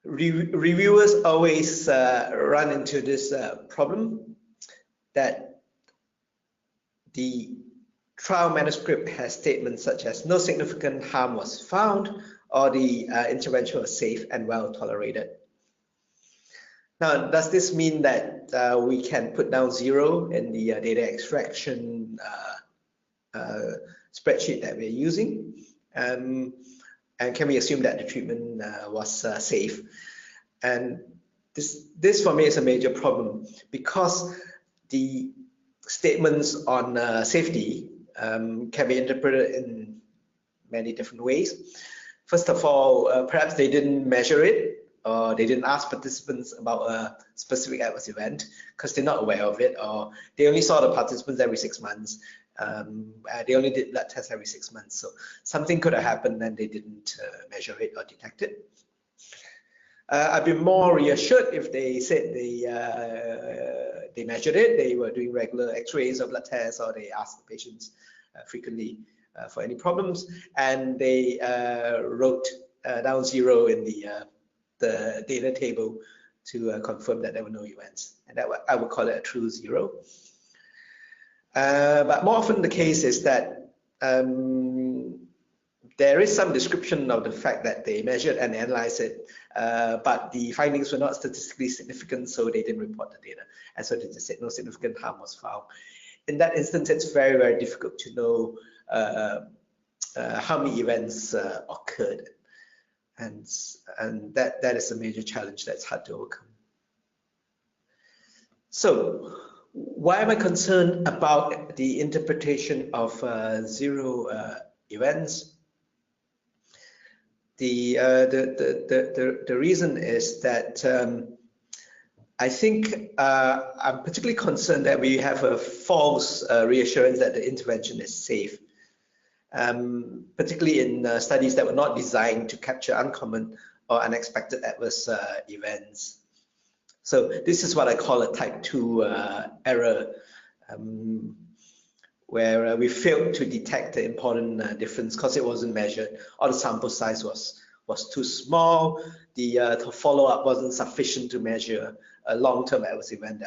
Reviewers always run into this problem that the trial manuscript has statements such as no significant harm was found, or the intervention was safe and well tolerated. Now, does this mean that we can put down 0 in the data extraction spreadsheet that we're using? And can we assume that the treatment was safe? And this for me is a major problem, because the statements on safety can be interpreted in many different ways. First of all, perhaps they didn't measure it, or they didn't ask participants about a specific adverse event because they're not aware of it, or they only saw the participants every 6 months. They only did blood tests every 6 months, so something could have happened and they didn't measure it or detect it. I'd be more reassured if they said they measured it, they were doing regular x-rays or blood tests, or they asked the patients frequently for any problems, and they wrote down 0 in the data table to confirm that there were no events, and that I would call it a true 0. But more often the case is that there is some description of the fact that they measured and analyzed it, but the findings were not statistically significant, so they didn't report the data, and so they just said no significant harm was found. In that instance, it's very, very difficult to know how many events occurred, and that is a major challenge that's hard to overcome. So, why am I concerned about the interpretation of 0 events? The reason is that I think I'm particularly concerned that we have a false reassurance that the intervention is safe, particularly in studies that were not designed to capture uncommon or unexpected adverse events. So this is what I call a type 2 error, where we failed to detect the important difference because it wasn't measured, or the sample size was too small, the follow-up wasn't sufficient to measure a long-term adverse event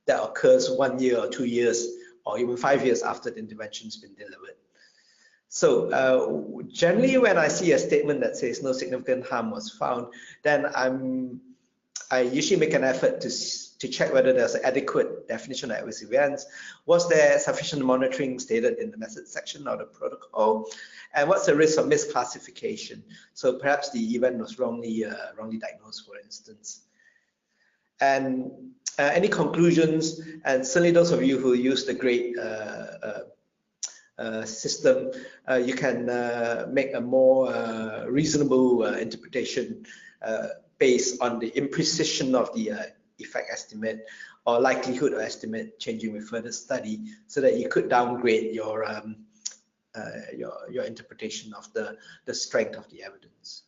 that occurs 1 year or 2 years or even 5 years after the intervention's been delivered. So generally, when I see a statement that says no significant harm was found, then I usually make an effort to check whether there's an adequate definition of adverse events. Was there sufficient monitoring stated in the method section of the protocol? And what's the risk of misclassification? So perhaps the event was wrongly diagnosed, for instance. And any conclusions, and certainly those of you who use the grade system, you can make a more reasonable interpretation based on the imprecision of the effect estimate or likelihood of estimate changing with further study, so that you could downgrade your interpretation of the strength of the evidence.